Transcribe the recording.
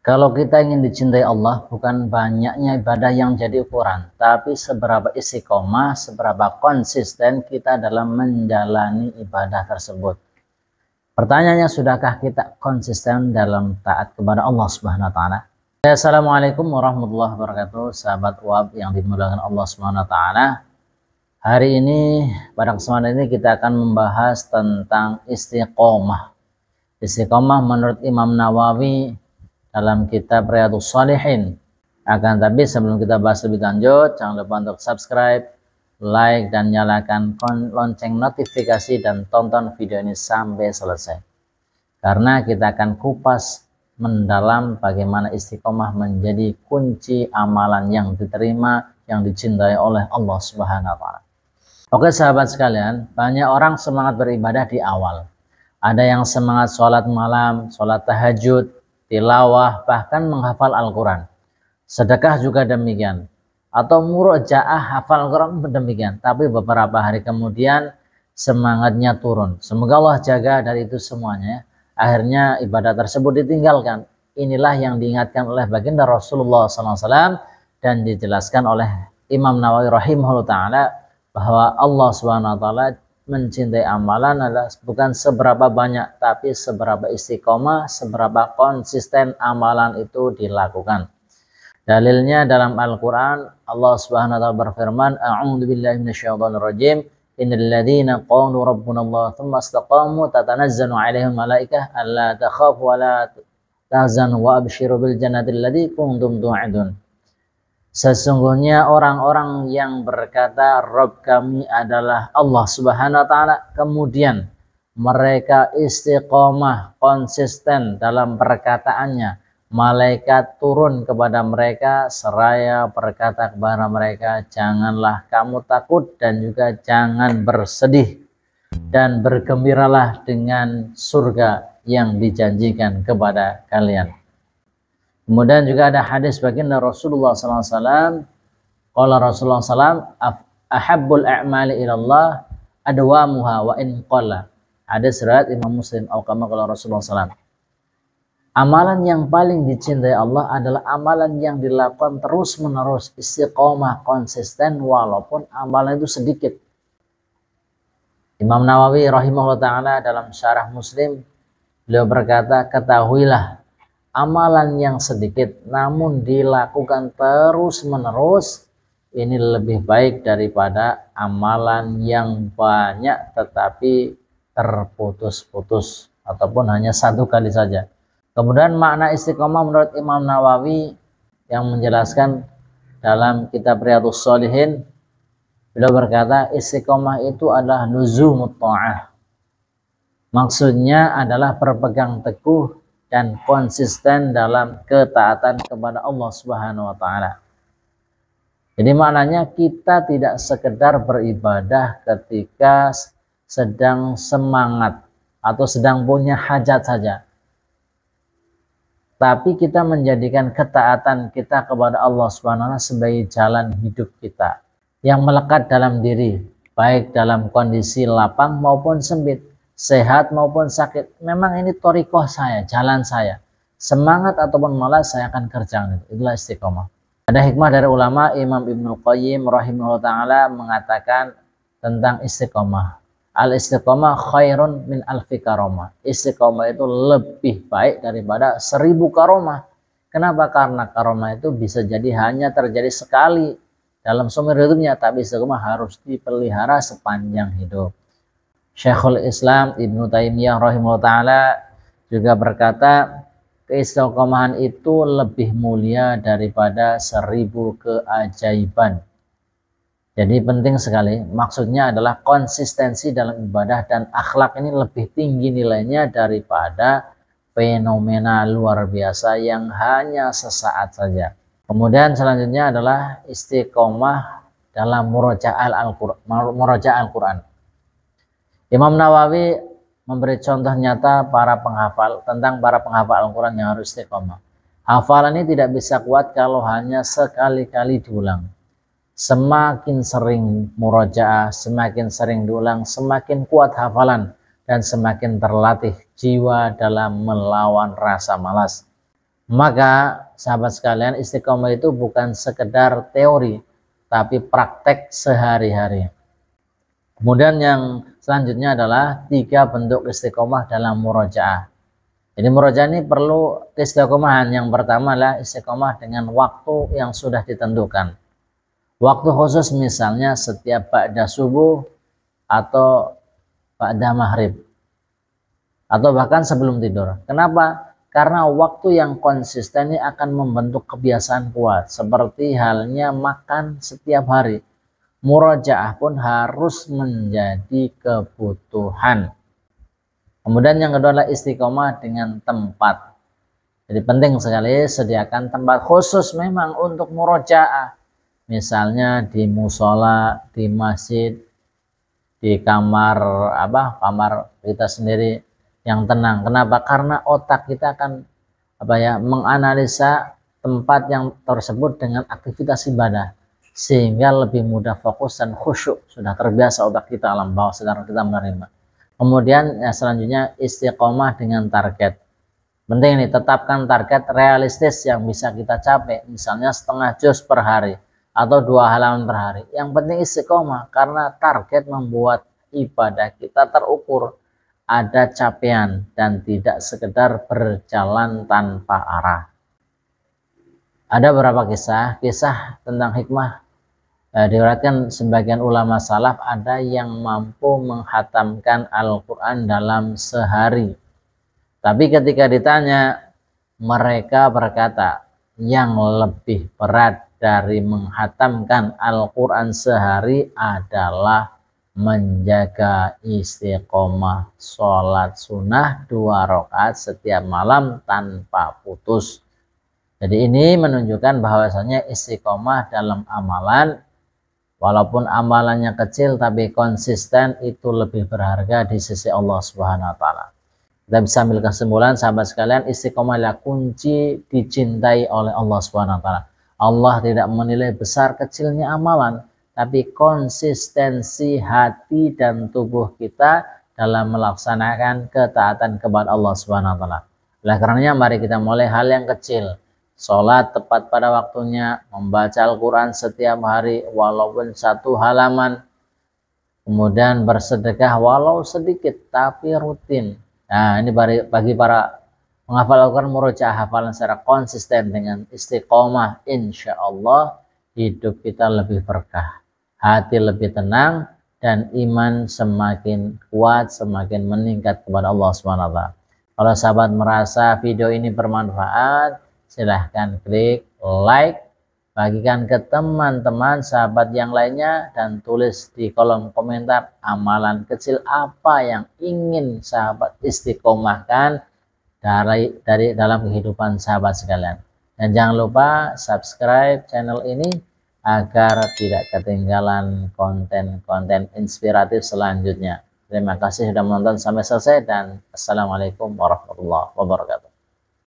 Kalau kita ingin dicintai Allah, bukan banyaknya ibadah yang jadi ukuran, tapi seberapa istiqomah, seberapa konsisten kita dalam menjalani ibadah tersebut. Pertanyaannya, sudahkah kita konsisten dalam taat kepada Allah Subhanahu wa taala? Assalamualaikum warahmatullahi wabarakatuh, sahabat UAB yang dimuliakan Allah Subhanahu wa taala. Hari ini, pada kesempatan ini kita akan membahas tentang istiqomah. Istiqomah menurut Imam Nawawi dalam kitab Riyadhus Shalihin. Akan tapi sebelum kita bahas lebih lanjut, jangan lupa untuk subscribe, like, dan nyalakan lonceng notifikasi dan tonton video ini sampai selesai. Karena kita akan kupas mendalam bagaimana istiqomah menjadi kunci amalan yang diterima, yang dicintai oleh Allah Subhanahu wa taala. Oke sahabat sekalian, banyak orang semangat beribadah di awal. Ada yang semangat sholat malam, sholat tahajud, tilawah, bahkan menghafal Al-Quran. Sedekah juga demikian. Atau murojaah, hafal Al-Quran demikian. Tapi beberapa hari kemudian semangatnya turun. Semoga Allah jaga dari itu semuanya. Akhirnya ibadah tersebut ditinggalkan. Inilah yang diingatkan oleh baginda Rasulullah SAW dan dijelaskan oleh Imam Nawawi rahimahullah ta'ala bahwa Allah SWT mencintai amalan adalah bukan seberapa banyak, tapi seberapa istiqomah, seberapa konsisten amalan itu dilakukan. Dalilnya dalam Al-Quran, Allah Subhanahu wa ta'ala berfirman, A'udzu billahi minasyaitonir rajim, innal ladzina qalu rabbuna Allah tsumma istaqamu tatanazzalu 'alaihim malaikah alla takhafu wa la tahzanu wa abshiru bil jannati allati kuntum tu'adun. Sesungguhnya orang-orang yang berkata Rabb kami adalah Allah Subhanahu wa taala, kemudian mereka istiqomah konsisten dalam perkataannya, malaikat turun kepada mereka seraya berkata kepada mereka, janganlah kamu takut dan juga jangan bersedih dan bergembiralah dengan surga yang dijanjikan kepada kalian. Kemudian juga ada hadis baginda Rasulullah SAW. Qala Rasulullah SAW, ahabbul a'mali ilallah adwamuha wa in qalla. Hadis riwayat Imam Muslim. Atau kama qala Rasulullah SAW. Amalan yang paling dicintai Allah adalah amalan yang dilakukan terus menerus, istiqomah, konsisten, walaupun amalan itu sedikit. Imam Nawawi rahimahullah ta'ala dalam syarah Muslim, beliau berkata, ketahuilah, amalan yang sedikit namun dilakukan terus menerus ini lebih baik daripada amalan yang banyak tetapi terputus-putus ataupun hanya satu kali saja. Kemudian makna istiqomah menurut Imam Nawawi yang menjelaskan dalam kitab Riyadhus Shalihin, beliau berkata istiqomah itu adalah luzumut ta'ah. Maksudnya adalah berpegang teguh dan konsisten dalam ketaatan kepada Allah Subhanahu wa taala. Jadi maknanya kita tidak sekedar beribadah ketika sedang semangat atau sedang punya hajat saja. Tapi kita menjadikan ketaatan kita kepada Allah Subhanahu wa taala sebagai jalan hidup kita yang melekat dalam diri, baik dalam kondisi lapang maupun sempit, sehat maupun sakit. Memang ini thoriqoh saya, jalan saya. Semangat ataupun malas saya akan kerjakan itu. Itulah istiqomah. Ada hikmah dari ulama, Imam Ibnul Qayyim rahimahullah ta'ala mengatakan tentang istiqomah. Al-istiqomah khairun min alfi karomah. Istiqomah itu lebih baik daripada 1000 karomah. Kenapa? Karena karomah itu bisa jadi hanya terjadi sekali dalam seumur hidupnya, tapi istiqomah harus dipelihara sepanjang hidup. Syekhul Islam Ibnu Taimiyah rahimahullah ta'ala juga berkata, keistiqomahan itu lebih mulia daripada 1000 keajaiban. Jadi penting sekali, maksudnya adalah konsistensi dalam ibadah dan akhlak ini lebih tinggi nilainya daripada fenomena luar biasa yang hanya sesaat saja. Kemudian selanjutnya adalah istiqomah dalam murojaah Al-Quran. Imam Nawawi memberi contoh nyata tentang para penghafal Al-Quran yang harus istiqomah. Hafalan ini tidak bisa kuat kalau hanya sekali-kali diulang. Semakin sering murojaah, semakin sering diulang, semakin kuat hafalan dan semakin terlatih jiwa dalam melawan rasa malas. Maka sahabat sekalian, istiqomah itu bukan sekedar teori, tapi praktek sehari-hari. Kemudian yang selanjutnya adalah 3 bentuk istiqomah dalam murojaah. Jadi murojaah ini perlu keistiqomahan. Yang pertama adalah istiqomah dengan waktu yang sudah ditentukan. Waktu khusus misalnya setiap ba'da subuh atau ba'da maghrib, atau bahkan sebelum tidur. Kenapa? Karena waktu yang konsisten ini akan membentuk kebiasaan kuat, seperti halnya makan setiap hari. Murojaah pun harus menjadi kebutuhan. Kemudian yang kedua adalah istiqomah dengan tempat. Jadi penting sekali sediakan tempat khusus memang untuk murojaah. Misalnya di musola, di masjid, di kamar kamar kita sendiri yang tenang. Kenapa? Karena otak kita akan menganalisa tempat yang tersebut dengan aktivitas ibadah, sehingga lebih mudah fokus dan khusyuk. Sudah terbiasa otak kita alam bawah sadar kita menerima. Kemudian selanjutnya istiqomah dengan target. Penting ini, tetapkan target realistis yang bisa kita capai, misalnya setengah juz per hari atau 2 halaman per hari. Yang penting istiqomah, karena target membuat ibadah kita terukur, ada capaian dan tidak sekedar berjalan tanpa arah. Ada beberapa kisah tentang hikmah. Diriwayatkan sebagian ulama salaf ada yang mampu menghatamkan Al-Quran dalam sehari. Tapi ketika ditanya, mereka berkata, yang lebih berat dari menghatamkan Al-Quran sehari adalah menjaga istiqomah sholat sunnah 2 rakaat setiap malam tanpa putus. Jadi ini menunjukkan bahwasanya istiqomah dalam amalan, walaupun amalannya kecil tapi konsisten, itu lebih berharga di sisi Allah Subhanahu wa taala. Kita bisa ambil kesimpulan sahabat sekalian, istiqomah adalah kunci dicintai oleh Allah Subhanahu wa taala. Allah tidak menilai besar kecilnya amalan, tapi konsistensi hati dan tubuh kita dalam melaksanakan ketaatan kepada Allah Subhanahu wa taala. Oleh karenanya mari kita mulai hal yang kecil. Sholat tepat pada waktunya, membaca Al-Quran setiap hari walaupun 1 halaman, kemudian bersedekah walau sedikit tapi rutin. Nah, ini bagi para menghafal Al-Quran, murojaah hafalan secara konsisten dengan istiqomah, insya Allah hidup kita lebih berkah, hati lebih tenang, dan iman semakin kuat, semakin meningkat kepada Allah SWT. Kalau sahabat merasa video ini bermanfaat, silahkan klik like, bagikan ke teman-teman sahabat yang lainnya, dan tulis di kolom komentar amalan kecil apa yang ingin sahabat istiqomahkan dari dalam kehidupan sahabat sekalian. Dan jangan lupa subscribe channel ini agar tidak ketinggalan konten-konten inspiratif selanjutnya. Terima kasih sudah menonton sampai selesai, dan assalamualaikum warahmatullahi wabarakatuh.